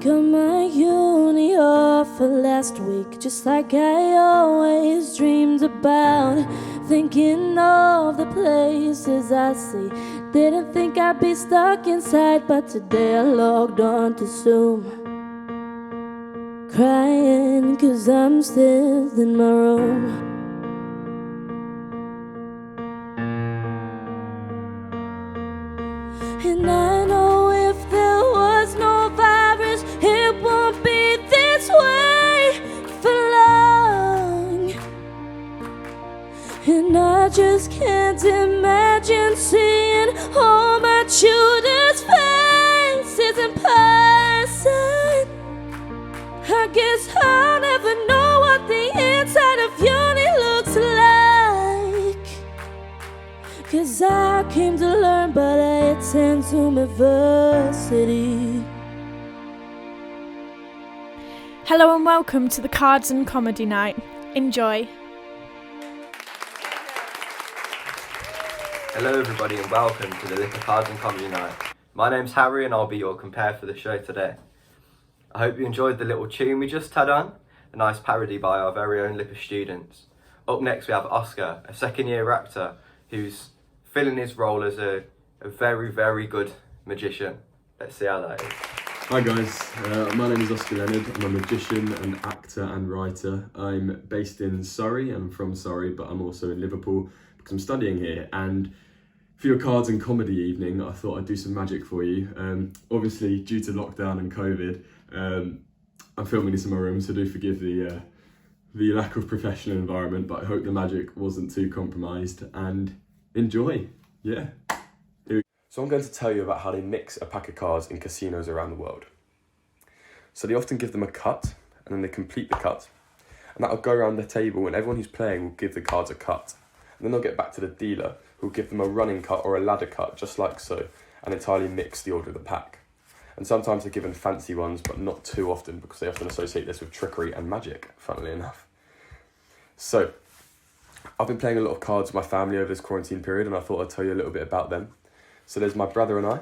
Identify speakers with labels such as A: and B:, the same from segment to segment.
A: got my uni offer last week, just like I always dreamed about. Thinking of the places I see. Didn't think I'd be stuck inside, but today I logged on to Zoom. Crying 'cause I'm still in my room. And I know if there was no virus, it won't be this way for long. And I just can't imagine seeing all my children's faces in person. I guess I'll never know what the inside of uni looks like, 'cause I came to learn, but I attend university.
B: Hello and welcome to the Cards and Comedy Night. Enjoy.
C: Hello everybody and welcome to the Little Cards and Comedy Night. My name's Harry and I'll be your compare for the show today. I hope you enjoyed the little tune we just had on, a nice parody by our very own Lipper students. Up next we have Oscar, a second year actor who's filling his role as a very, very good magician. Let's see how that is.
D: Hi guys, my name is Oscar Leonard. I'm a magician, an actor and writer. I'm based in Surrey, I'm from Surrey, but I'm also in Liverpool because I'm studying here. And for your cards and comedy evening, I thought I'd do some magic for you. Obviously, due to lockdown and COVID, I'm filming this in my room, so do forgive the lack of professional environment, but I hope the magic wasn't too compromised, and enjoy, yeah.
E: So I'm going to tell you about how they mix a pack of cards in casinos around the world. So they often give them a cut, and then they complete the cut, and that'll go around the table, and everyone who's playing will give the cards a cut. And then they'll get back to the dealer, who'll give them a running cut or a ladder cut, just like so, and entirely mix the order of the pack. And sometimes they're given fancy ones, but not too often, because they often associate this with trickery and magic, funnily enough. So, I've been playing a lot of cards with my family over this quarantine period, and I thought I'd tell you a little bit about them. So there's my brother and I,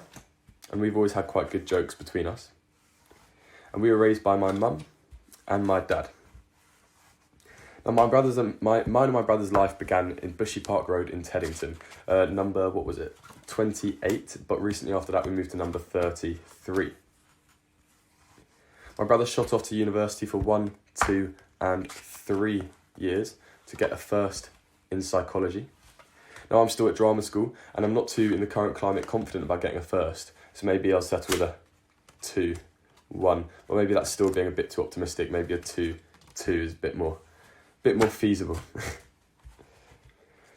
E: and we've always had quite good jokes between us. And we were raised by my mum and my dad. Now mine and my brother's life began in Bushy Park Road in Teddington, number, 28, but recently after that we moved to number 33. My brother shot off to university for 1, 2 and 3 years to get a first in psychology. Now I'm still at drama school and I'm not too, in the current climate, confident about getting a first, so maybe I'll settle with a 2, 1, or maybe that's still being a bit too optimistic. Maybe a 2, 2 is a bit more feasible.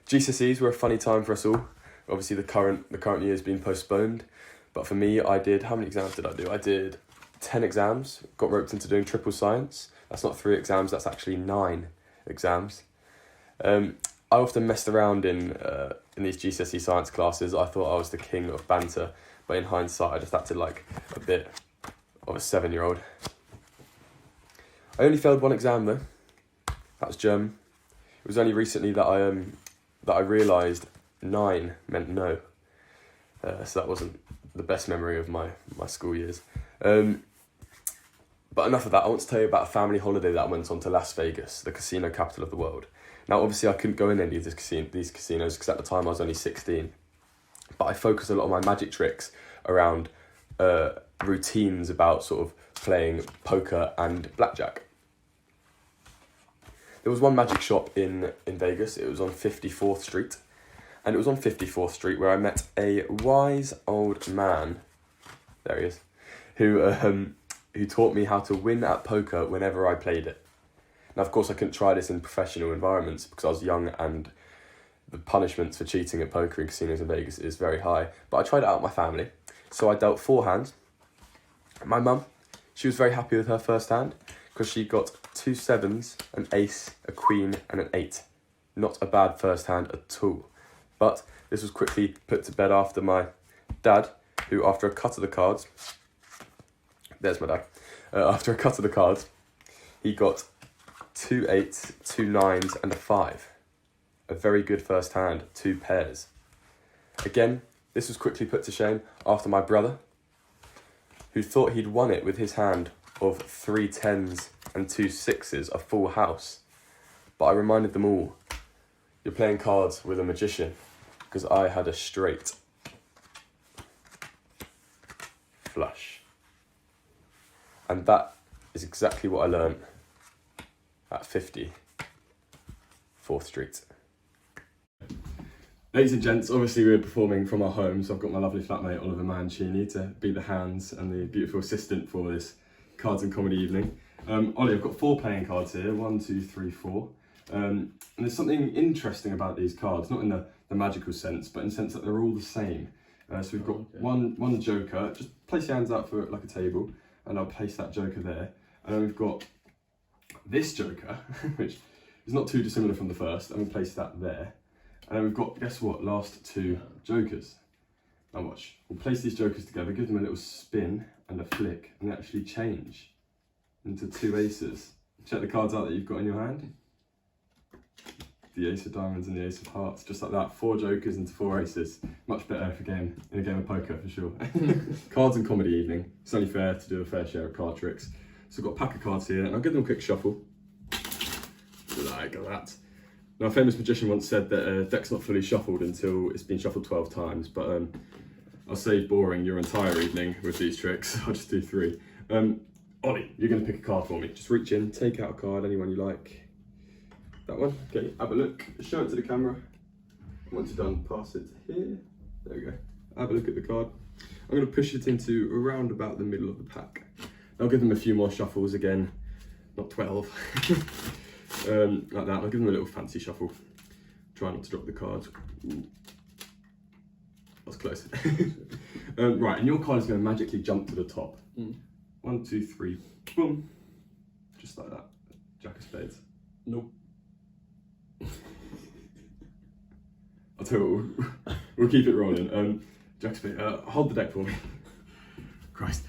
E: GCSEs were a funny time for us all. Obviously the current year has been postponed, but for me how many exams did I do? I did 10 exams, got roped into doing triple science. That's not 3 exams, that's actually 9 exams. I often messed around in these GCSE science classes. I thought I was the king of banter, but in hindsight I just acted like a bit of a 7-year-old. I only failed 1 exam though. That was German. It was only recently that I realised 9 meant no. So that wasn't the best memory of my school years. But enough of that. I want to tell you about a family holiday that I went on to Las Vegas, the casino capital of the world. Now obviously I couldn't go in any of these casinos because at the time I was only 16. But I focused a lot of my magic tricks around routines about sort of playing poker and blackjack. There was one magic shop in Vegas. It was on 54th Street. And it was on 54th Street where I met a wise old man, there he is, who taught me how to win at poker whenever I played it. Now, of course, I couldn't try this in professional environments because I was young and the punishments for cheating at poker in casinos in Vegas is very high. But I tried it out with my family. So I dealt 4 hands. My mum, she was very happy with her first hand because she got 2 7s, an ace, a queen and an 8. Not a bad first hand at all. But this was quickly put to bed after my dad, who after a cut of the cards, there's my dad, after a cut of the cards, he got 2 8s, 2 9s and a 5. A very good first hand, 2 pairs. Again, this was quickly put to shame after my brother, who thought he'd won it with his hand of 3 10s and 2 6s, a full house. But I reminded them all, you're playing cards with a magician, because I had a straight flush. And that is exactly what I learnt at 54th Street.
D: Ladies and gents, obviously we're performing from our homes. I've got my lovely flatmate Oliver Mancini to be the hands and the beautiful assistant for this cards and comedy evening. Ollie, I've got 4 playing cards here, 1, 2, 3, 4. And there's something interesting about these cards, not in the magical sense, but in the sense that they're all the same. So we've got one joker. Just place your hands out for like a table, and I'll place that joker there. And then we've got this joker, which is not too dissimilar from the first, and we'll place that there. And then we've got, guess what, last 2 jokers. Now watch, we'll place these jokers together, give them a little spin and a flick, and they actually change into 2 aces. Check the cards out that you've got in your hand. The ace of diamonds and the ace of hearts, just like that. 4 jokers into 4 aces. Much better if in a game of poker, for sure. Cards and comedy evening. It's only fair to do a fair share of card tricks. So I've got a pack of cards here, and I'll give them a quick shuffle. Like that. Now, a famous magician once said that a deck's not fully shuffled until it's been shuffled 12 times, but I'll save boring your entire evening with these tricks. I'll just do 3. Ollie, you're going to pick a card for me. Just reach in, take out a card, anyone you like. That one, okay, have a look, show it to the camera. Once you're done, pass it here. There we go. Have a look at the card. I'm going to push it into around about the middle of the pack. I'll give them a few more shuffles again, not 12. Like that. I'll give them a little fancy shuffle. Try not to drop the cards. That's close. Right, and your card is going to magically jump to the top. 1, 2, 3, boom. Just like that. Jack of spades.
F: Nope.
D: I'll tell you what, we'll keep it rolling. Jack of spades. Hold the deck for me. Christ.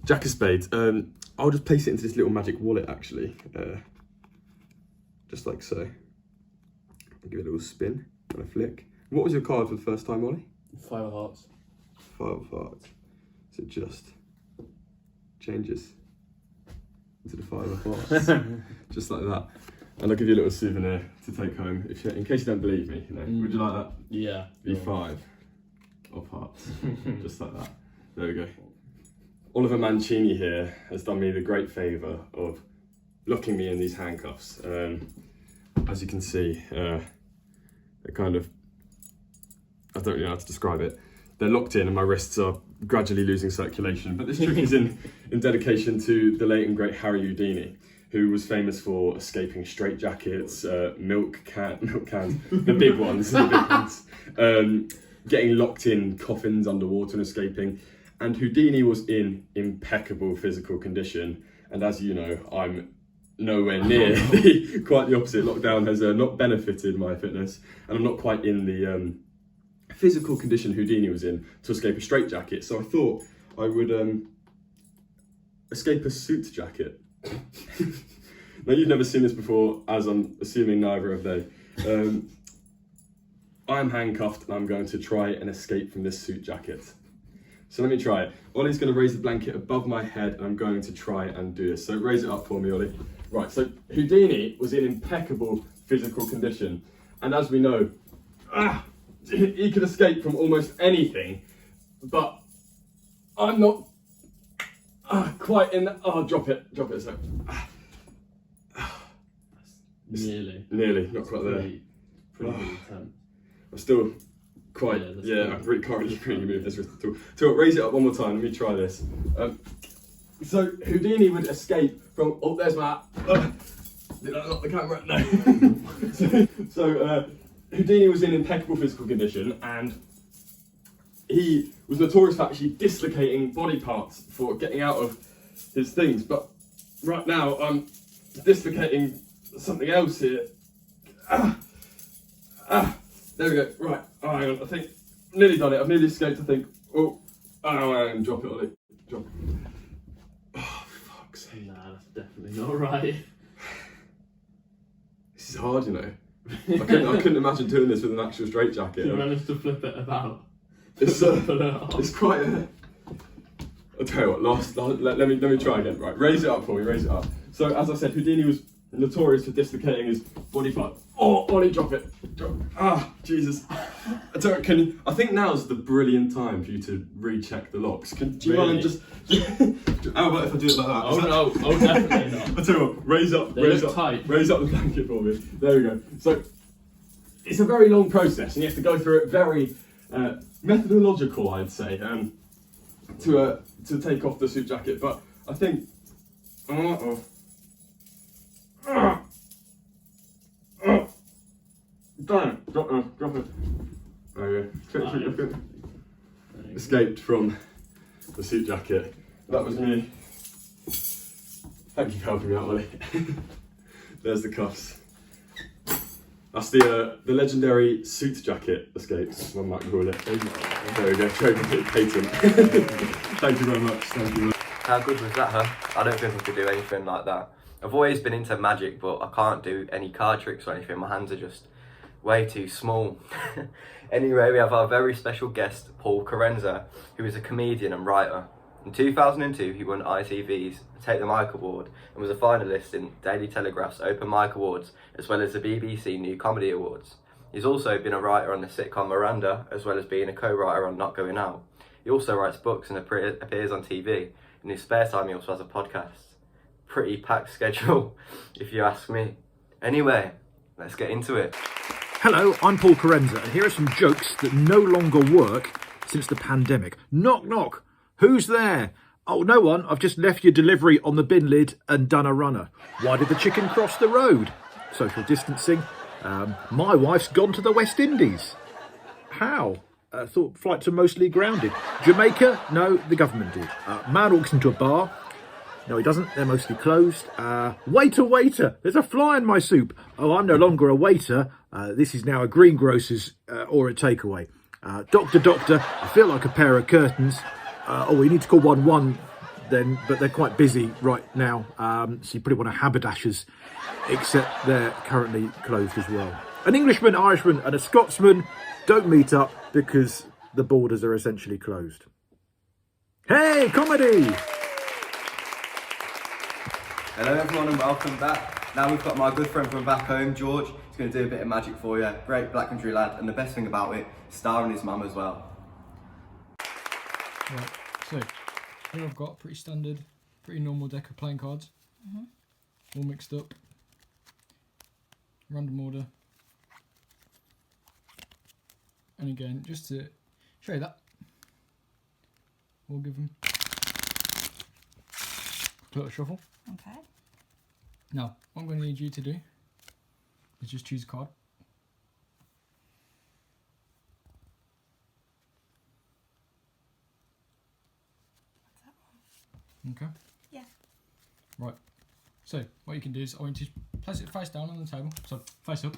D: Jack of spades. I'll just place it into this little magic wallet actually. Just like so. I'll give it a little spin and a flick. What was your card for the first time, Ollie?
F: 5 of hearts.
D: 5 of hearts. So it just changes into the 5 of hearts. Just like that. And I'll give you a little souvenir to take home, in case you don't believe me. You know. Would you like that?
F: Yeah.
D: The 5 of hearts. Just like that. There we go. Oliver Mancini here has done me the great favour of locking me in these handcuffs. As you can see, they're kind of, I don't really know how to describe it. They're locked in and my wrists are gradually losing circulation. But this trick is in dedication to the late and great Harry Houdini, who was famous for escaping straitjackets, milk cans, the big ones, getting locked in coffins underwater and escaping. And Houdini was in impeccable physical condition. And as you know, I'm nowhere near quite the opposite. Lockdown has not benefited my fitness, and I'm not quite in the physical condition Houdini was in to escape a straitjacket. So I thought I would escape a suit jacket. Now, you've never seen this before, as I'm assuming neither have they. I'm handcuffed and I'm going to try and escape from this suit jacket. So let me try it. Ollie's going to raise the blanket above my head and I'm going to try and do this. So raise it up for me, Ollie. Right, so Houdini was in impeccable physical condition. And as we know, he could escape from almost anything. But I'm not quite in that. Oh, drop it a sec. Nearly, not quite there.
F: Pretty good attempt.
D: I'm still quite, I really can't really move this wrist at all. So raise it up one more time, let me try this. So Houdini would escape from, oh, there's my, did I knock the camera? No. so Houdini was in impeccable physical condition and he was notorious for actually dislocating body parts for getting out of his things. But right now I'm dislocating something else here. There we go. Right. Oh, hang on. I think I've nearly done it. I've nearly escaped. I think. Oh, hang on. Drop it, Ollie. Drop it. Oh, fuck's sake.
F: Nah, that's definitely not right.
D: This is hard, you know. I couldn't imagine doing this with an actual straitjacket.
F: You managed to flip it about.
D: It's quite a. I'll tell you what, let me try again. Right, raise it up for me, raise it up. So, as I said, Houdini was notorious for dislocating his body part. Oh, Ollie, drop it. Jesus. I think now's the brilliant time for you to recheck the locks. Do you mind just... How about if I do it like that?
F: Oh, definitely not.
D: I'll tell you what, raise up
F: tight.
D: Raise up the blanket for me. There we go. So, it's a very long process, and you have to go through it very methodological, I'd say, to take off the suit jacket. But I think... Drop it. There you go. Escaped from the suit jacket. That was me. Thank you for helping me out, Ollie. There's the cuffs. That's the legendary suit jacket escapes, one might call it. There we go, trademark patent. Thank you very much. Thank you.
C: How good was that, huh? I don't think I could do anything like that. I've always been into magic, but I can't do any card tricks or anything. My hands are just way too small. Anyway, we have our very special guest, Paul Carenza, who is a comedian and writer. In 2002, he won ITV's Take the Mic Award and was a finalist in Daily Telegraph's Open Mic Awards, as well as the BBC New Comedy Awards. He's also been a writer on the sitcom Miranda, as well as being a co-writer on Not Going Out. He also writes books and appears on TV. In his spare time, he also has a podcast. Pretty packed schedule, if you ask me. Anyway, let's get into it.
G: Hello, I'm Paul Carenza, and here are some jokes that no longer work since the pandemic. Knock, knock. Who's there? Oh, no one. I've just left your delivery on the bin lid and done a runner. Why did the chicken cross the road? Social distancing. My wife's gone to the West Indies. How? Thought flights are mostly grounded. Jamaica? No, the government did. Man walks into a bar. No, he doesn't. They're mostly closed. Waiter, there's a fly in my soup. Oh, I'm no longer a waiter. This is now a greengrocer's or a takeaway. Doctor, I feel like a pair of curtains. We need to call 1-1 then, but they're quite busy right now. So you probably want a haberdasher's, except they're currently closed as well. An Englishman, Irishman and a Scotsman don't meet up because the borders are essentially closed. Hey, comedy!
C: Hello everyone and welcome back. Now we've got my good friend from back home, George. He's going to do a bit of magic for you. Great Black Country lad, and the best thing about it, starring his mum as well.
H: Right, so here I've got pretty standard, pretty normal deck of playing cards. All mixed up. Random order. And again, just to show you that, we'll give them a little shuffle.
I: Okay.
H: Now, what I'm going to need you to do is just choose a card.
I: What's that one?
H: Okay.
I: Yeah.
H: Right. So, what you can do is I want you to place it face down on the table. So, face up.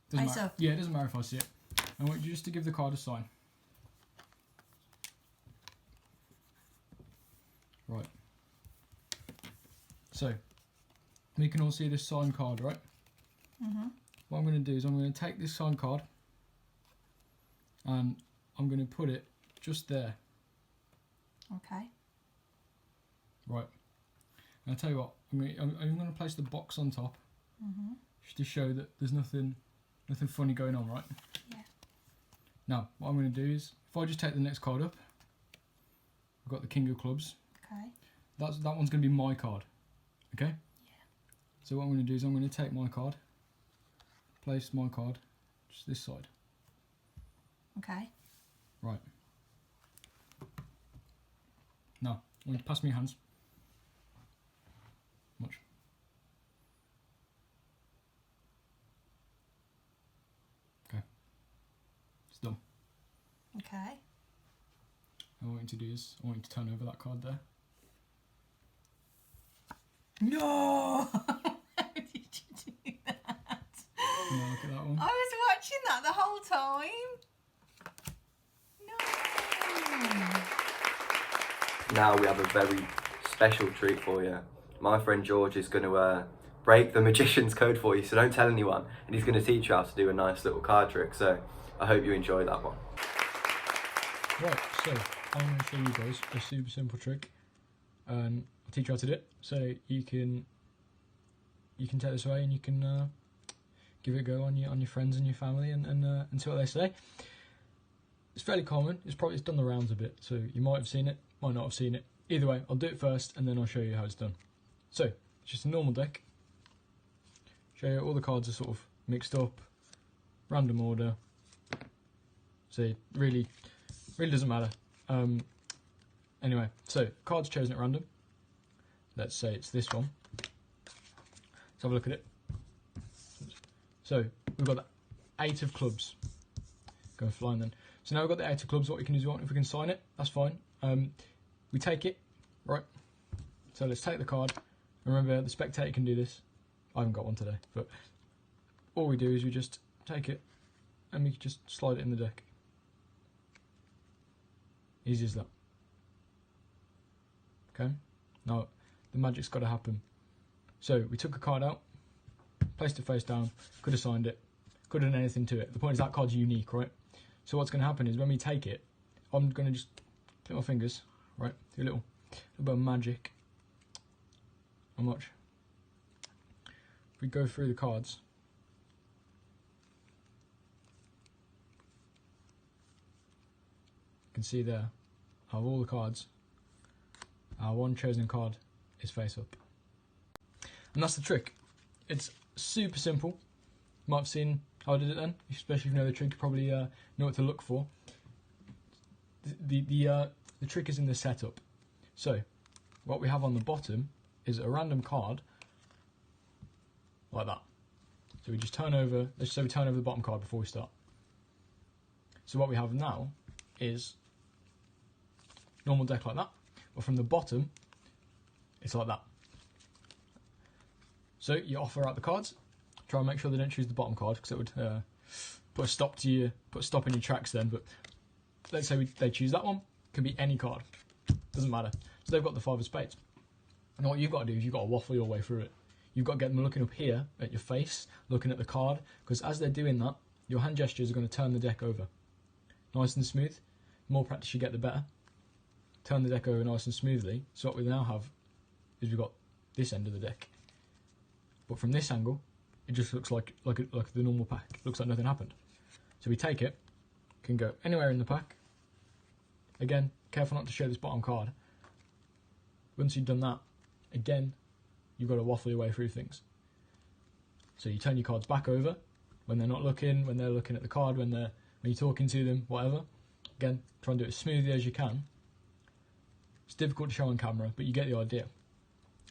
H: Doesn't
I: Face
H: matter.
I: up.
H: Yeah, it doesn't matter if I see it. I want you just to give the card a sign. Right. So, we can all see this signed card, right? What I'm going to do is I'm going to take this signed card and I'm going to put it just there.
I: Okay.
H: Right. And I'll tell you what, I'm going to place the box on top just to show that there's nothing funny going on, right?
I: Yeah.
H: Now, what I'm going to do is, if I just take the next card up, I've got the King of Clubs.
I: Okay.
H: That one's going to be my card. Okay?
I: Yeah.
H: So what I'm going to do is I'm going to take my card, place my card just this side.
I: Okay.
H: Right. Now, I want you to pass me your hands. Much. Okay. It's done.
I: Okay.
H: What I want you to do is, I want you to turn over that card there.
I: No! How did you do that?
H: Now look at that one.
I: I was watching that the whole time. No.
C: Now we have a very special treat for you. My friend George is going to break the magician's code for you, so don't tell anyone. And he's going to teach you how to do a nice little card trick. So I hope you enjoy that one.
H: Right, so I'm going to show you guys a super simple trick, and I'll teach you how to do it. So you can take this away and you can give it a go on your friends and your family and see what they say. It's fairly common. It's done the rounds a bit, so you might have seen it, might not have seen it. Either way, I'll do it first and then I'll show you how it's done. So it's just a normal deck. Show you all the cards are sort of mixed up, random order. So it really doesn't matter. Anyway, so cards chosen at random. Let's say it's this one. Let's have a look at it. So we've got the 8 of clubs. Go flying then. So now we've got the 8 of clubs. What we can do is if we can sign it, that's fine. We take it, right? So let's take the card. Remember, the spectator can do this. I haven't got one today, but all we do is we just take it and we can just slide it in the deck. Easy as that. Okay. Now the magic's got to happen. So we took a card out, placed it face down, could have signed it, could have done anything to it. The point is that card's unique, right? So what's going to happen is when we take it, I'm going to just click my fingers, right? Do a little bit of magic. How much? If we go through the cards, you can see there, out of all the cards, our one chosen card is face up. And that's the trick. It's super simple. You might have seen how I did it then, especially if you know the trick, you probably know what to look for. The trick is in the setup. So, what we have on the bottom is a random card, like that. So we just turn over, let's say we turn over the bottom card before we start. So what we have now is normal deck like that, but from the bottom, it's like that. So you offer out the cards, try and make sure they don't choose the bottom card, because it would put a stop in your tracks then, but let's say they choose that one, can be any card, doesn't matter. So they've got the 5 of spades. And what you've got to do is you've got to waffle your way through it. You've got to get them looking up here at your face, looking at the card, because as they're doing that, your hand gestures are going to turn the deck over. Nice and smooth. The more practice you get, the better. Turn the deck over nice and smoothly. So what we now have is we've got this end of the deck. But from this angle, it just looks like the normal pack. It looks like nothing happened. So we take it, can go anywhere in the pack. Again, careful not to show this bottom card. Once you've done that, again, you've got to waffle your way through things. So you turn your cards back over when they're not looking, when they're looking at the card, when you're talking to them, whatever. Again, try and do it as smoothly as you can. It's difficult to show on camera, but you get the idea.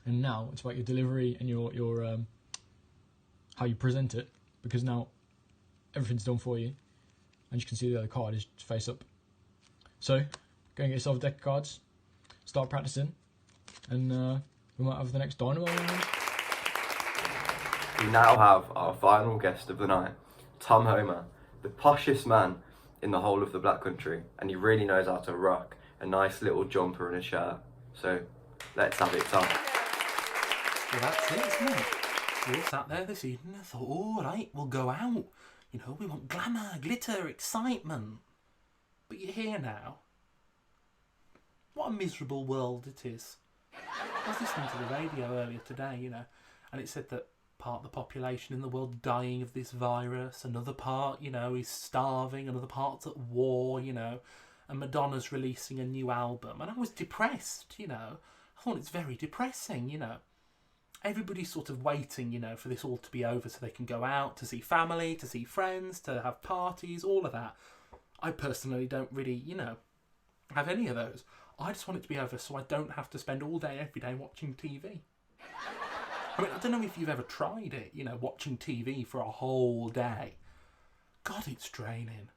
H: And now it's about your delivery and your how you present it, because now everything's done for you, and you can see the other card is face up. So go and get yourself a deck of cards, start practicing, and we might have the next Dynamo moment.
C: We now have our final guest of the night, Tom Homer, the poshest man in the whole of the Black Country, and he really knows how to rock a nice little jumper and a shirt. So let's have it, Tom.
J: Well, that's it, isn't it? We all sat there this evening and thought, all right, we'll go out. You know, we want glamour, glitter, excitement. But you're here now. What a miserable world it is. I was listening to the radio earlier today, you know, and it said that part of the population in the world dying of this virus, another part, you know, is starving, another part's at war, you know, and Madonna's releasing a new album. And I was depressed, you know. I thought it's very depressing, you know. Everybody's sort of waiting, you know, for this all to be over so they can go out to see family, to see friends, to have parties, all of that. I personally don't really, you know, have any of those. I just want it to be over so I don't have to spend all day, every day watching TV. I mean, I don't know if you've ever tried it, you know, watching TV for a whole day. God, it's draining.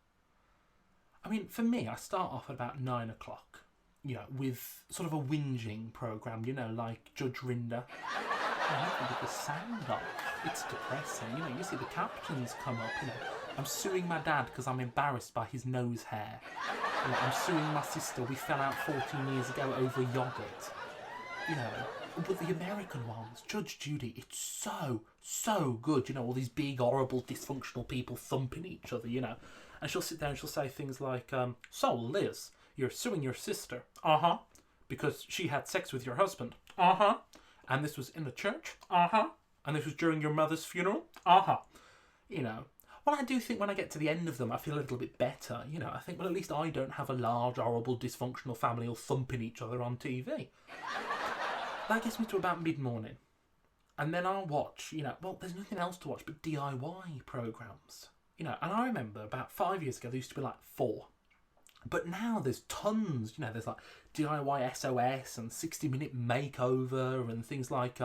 J: I mean, for me, I start off at about 9 o'clock, you know, with sort of a whinging programme, you know, like Judge Rinder. With the sound off, it's depressing. You know, you see the captions come up, you know, I'm suing my dad because I'm embarrassed by his nose hair. You know, I'm suing my sister, we fell out 14 years ago over yogurt. You know, but the American ones, Judge Judy, it's so good. You know, all these big, horrible, dysfunctional people thumping each other, you know. And she'll sit there and she'll say things like, so Liz, you're suing your sister. Uh-huh. Because she had sex with your husband. Uh-huh. And this was in a church. Uh-huh. And this was during your mother's funeral. Uh-huh. You know. Well, I do think when I get to the end of them, I feel a little bit better. You know, I think, well, at least I don't have a large, horrible, dysfunctional family all thumping each other on TV. That gets me to about mid-morning. And then I'll watch, you know, well, there's nothing else to watch but DIY programmes. You know, and I remember about 5 years ago, there used to be like 4. But now there's tons, you know, there's like DIY SOS and 60-minute makeover and things like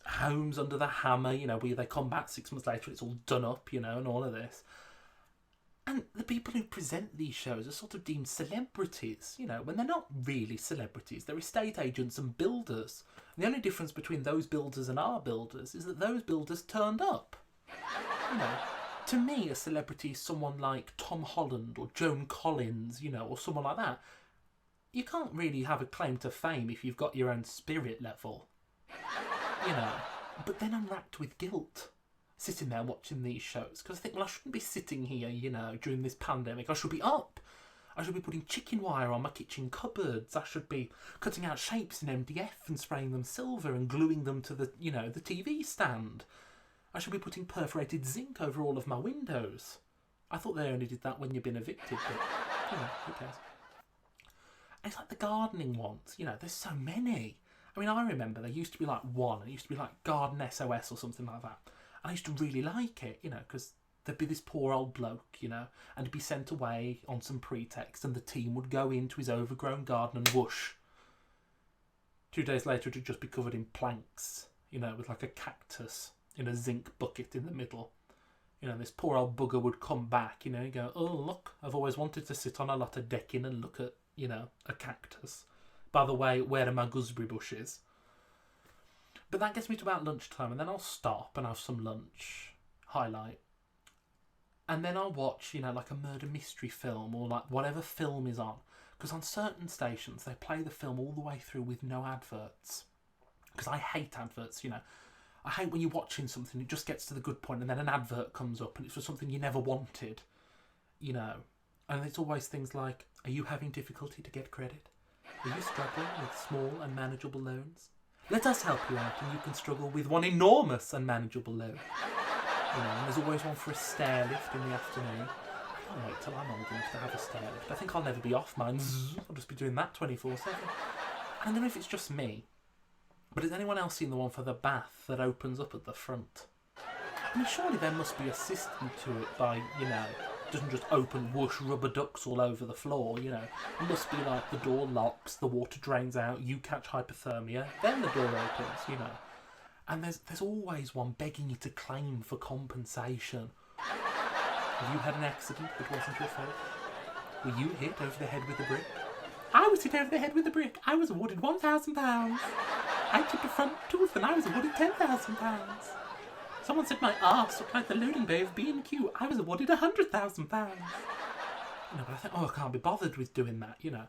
J: Homes Under the Hammer, you know, where they come back 6 months later, it's all done up, you know, and all of this. And the people who present these shows are sort of deemed celebrities, you know, when they're not really celebrities. They're estate agents and builders. And the only difference between those builders and our builders is that those builders turned up. You know, to me, a celebrity is someone like Tom Holland or Joan Collins, you know, or someone like that. You can't really have a claim to fame if you've got your own spirit level. You know, but then I'm racked with guilt sitting there watching these shows because I think, well, I shouldn't be sitting here, you know, during this pandemic. I should be up. I should be putting chicken wire on my kitchen cupboards. I should be cutting out shapes in MDF and spraying them silver and gluing them to the, you know, the TV stand. I should be putting perforated zinc over all of my windows. I thought they only did that when you've been evicted, but, you know, who cares? And it's like the gardening ones, you know, there's so many. I mean, I remember there used to be like one, and it used to be like Garden SOS or something like that. And I used to really like it, you know, because there'd be this poor old bloke, you know, and he'd be sent away on some pretext, and the team would go into his overgrown garden and whoosh. 2 days later, it'd just be covered in planks, you know, with like a cactus in a zinc bucket in the middle. You know, this poor old bugger would come back, you know, and go, oh, look, I've always wanted to sit on a lot of decking and look at, you know, a cactus. By the way, where are my gooseberry bushes? But that gets me to about lunchtime, and then I'll stop and have some lunch, highlight. And then I'll watch, you know, like a murder mystery film or like whatever film is on. Because on certain stations, they play the film all the way through with no adverts. Because I hate adverts, you know. I hate when you're watching something, it just gets to the good point and then an advert comes up and it's for something you never wanted, you know. And it's always things like, are you having difficulty to get credit? Are you struggling with small and manageable loans? Let us help you out and you can struggle with one enormous and manageable loan. You know, and there's always one for a stair lift in the afternoon. I can't wait till I'm old enough to have a stair lift. I think I'll never be off mine. I'll just be doing that 24/7. I don't know if it's just me, but has anyone else seen the one for the bath that opens up at the front? I mean, surely there must be a system to it by, you know, it doesn't just open whoosh rubber ducks all over the floor, you know. It must be like the door locks, the water drains out, you catch hypothermia, then the door opens, you know. And there's always one begging you to claim for compensation. Have you had an accident that wasn't your fault? Were you hit over the head with a brick? I was hit over the head with a brick. I was awarded £1,000. I chipped a front tooth and I was awarded £10,000. Someone said my arse looked like the loading bay of B&Q. I was awarded £100,000. You know, but I think, oh, I can't be bothered with doing that, you know.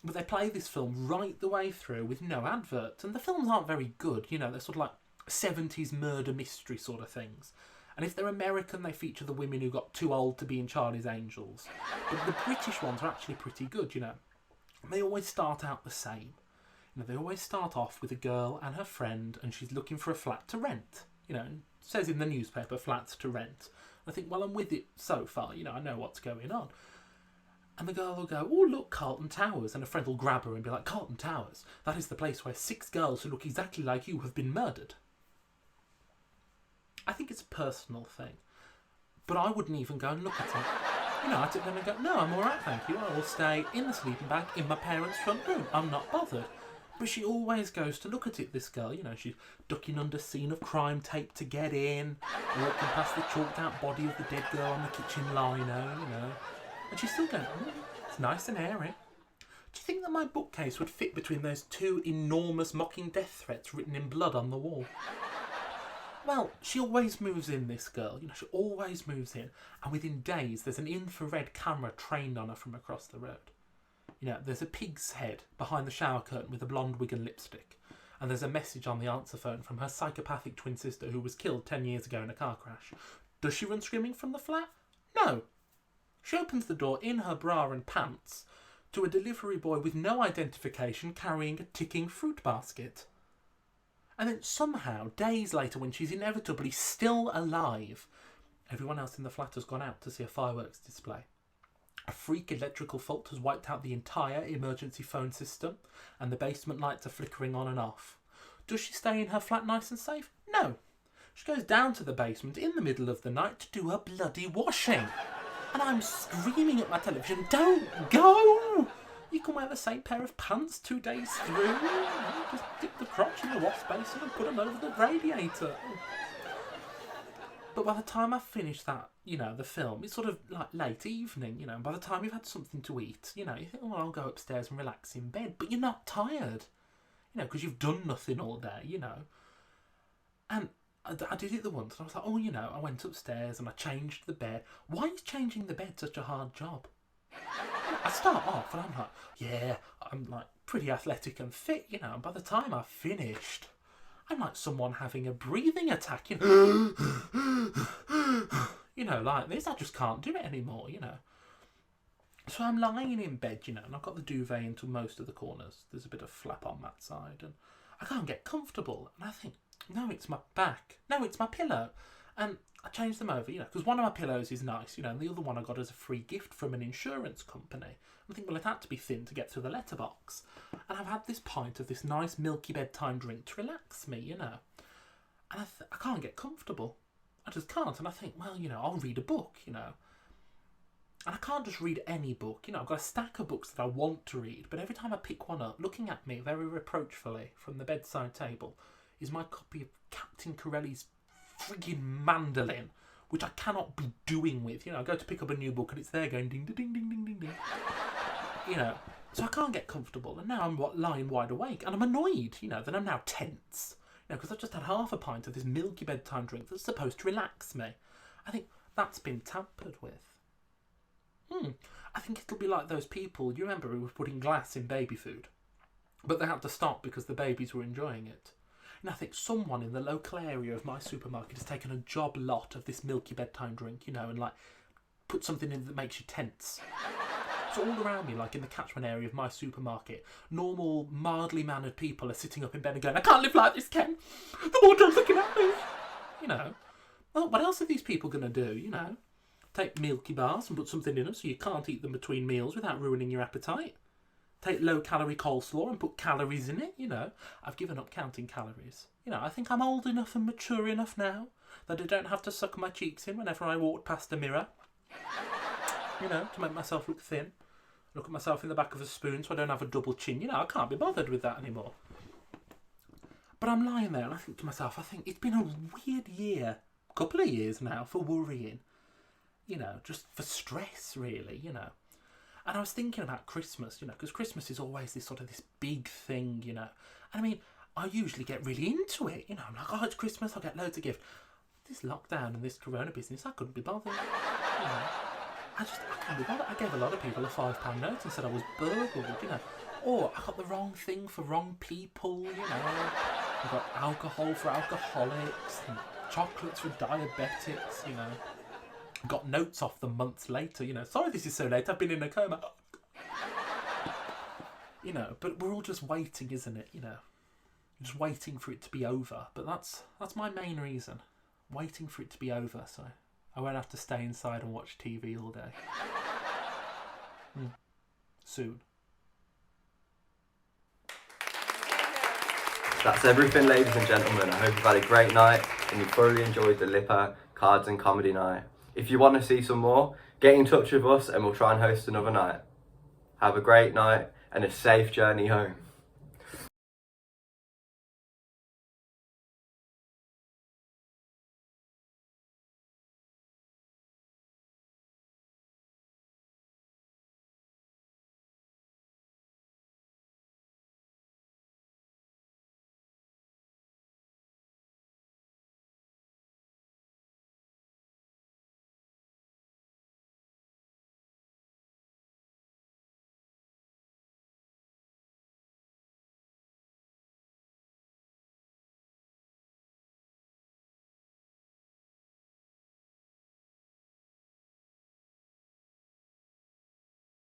J: But they play this film right the way through with no adverts, and the films aren't very good, you know. They're sort of like 70s murder mystery sort of things. And if they're American, they feature the women who got too old to be in Charlie's Angels. But the British ones are actually pretty good, you know. They always start out the same. You know, they always start off with a girl and her friend, and she's looking for a flat to rent. You know, it says in the newspaper, flats to rent. I think, well, I'm with it so far, you know, I know what's going on. And the girl will go, oh, look, Carlton Towers. And a friend will grab her and be like, Carlton Towers? That is the place where 6 girls who look exactly like you have been murdered. I think it's a personal thing. But I wouldn't even go and look at it. You know, I'd sit there and go, no, I'm all right, thank you. I will stay in the sleeping bag in my parents' front room. I'm not bothered. But she always goes to look at it, this girl. You know, she's ducking under scene of crime tape to get in, walking past the chalked out body of the dead girl on the kitchen lino, you know. And she's still going, it's nice and airy. Do you think that my bookcase would fit between those 2 enormous mocking death threats written in blood on the wall? Well, she always moves in, this girl. You know, she always moves in. And within days, there's an infrared camera trained on her from across the road. You know, there's a pig's head behind the shower curtain with a blonde wig and lipstick. And there's a message on the answer phone from her psychopathic twin sister who was killed 10 years ago in a car crash. Does she run screaming from the flat? No. She opens the door in her bra and pants to a delivery boy with no identification carrying a ticking fruit basket. And then somehow, days later, when she's inevitably still alive, everyone else in the flat has gone out to see a fireworks display. A freak electrical fault has wiped out the entire emergency phone system, and the basement lights are flickering on and off. Does she stay in her flat nice and safe? No. She goes down to the basement in the middle of the night to do her bloody washing. And I'm screaming at my television, don't go! You can wear the same pair of pants 2 days through. Just dip the crotch in the wash basin and put them over the radiator. But by the time I finish that, the film, it's sort of like late evening, and by the time you've had something to eat, you think, oh, I'll go upstairs and relax in bed. But you're not tired, because you've done nothing all day, And I did it the once, and I was like, oh, I went upstairs and I changed the bed. Why is changing the bed such a hard job? I start off and I'm like, yeah, I'm like pretty athletic and fit, and by the time I've finished, I'm like someone having a breathing attack, like this. I just can't do it anymore, So I'm lying in bed, and I've got the duvet into most of the corners. There's a bit of flap on that side, and I can't get comfortable. And I think, no, it's my back. No, it's my pillow. And I changed them over, because one of my pillows is nice, and the other one I got as a free gift from an insurance company. I think, well, it had to be thin to get through the letterbox. And I've had this pint of this nice milky bedtime drink to relax me, And I can't get comfortable. I just can't. And I think, well, I'll read a book, And I can't just read any book, I've got a stack of books that I want to read. But every time I pick one up, looking at me very reproachfully from the bedside table, is my copy of Captain Corelli's frigging mandolin, which I cannot be doing with. I go to pick up a new book and it's there going ding, ding, ding, ding, ding, ding. So I can't get comfortable. And now I'm lying wide awake and I'm annoyed, that I'm now tense. Because I've just had half a pint of this milky bedtime drink that's supposed to relax me. I think that's been tampered with. I think it'll be like those people, you remember, who were putting glass in baby food, but they had to stop because the babies were enjoying it. And I think someone in the local area of my supermarket has taken a job lot of this milky bedtime drink, and like put something in that makes you tense. So all around me, like in the catchment area of my supermarket, normal, mildly mannered people are sitting up in bed and going, I can't live like this, Ken. The wardrobe's looking at me. Well, what else are these people going to do, Take milky bars and put something in them so you can't eat them between meals without ruining your appetite. Take low-calorie coleslaw and put calories in it, I've given up counting calories. I think I'm old enough and mature enough now that I don't have to suck my cheeks in whenever I walk past a mirror. To make myself look thin. Look at myself in the back of a spoon so I don't have a double chin. I can't be bothered with that anymore. But I'm lying there and I think to myself, it's been a weird year, couple of years now, for worrying. Just for stress, really, And I was thinking about Christmas, because Christmas is always this big thing, And I mean, I usually get really into it, I'm like, oh, it's Christmas, I'll get loads of gifts. This lockdown and this corona business, I couldn't be bothered, I couldn't be bothered. I gave a lot of people a £5 note and said I was burgled, Or I got the wrong thing for wrong people, I got alcohol for alcoholics and chocolates for diabetics, Got notes off them months later, Sorry this is so late, I've been in a coma. But we're all just waiting, isn't it, Just waiting for it to be over. But that's my main reason. Waiting for it to be over, so I won't have to stay inside and watch TV all day. Soon.
C: That's everything, ladies and gentlemen. I hope you've had a great night and you thoroughly enjoyed the Lipper Cards and Comedy Night. If you want to see some more, get in touch with us and we'll try and host another night. Have a great night and a safe journey home.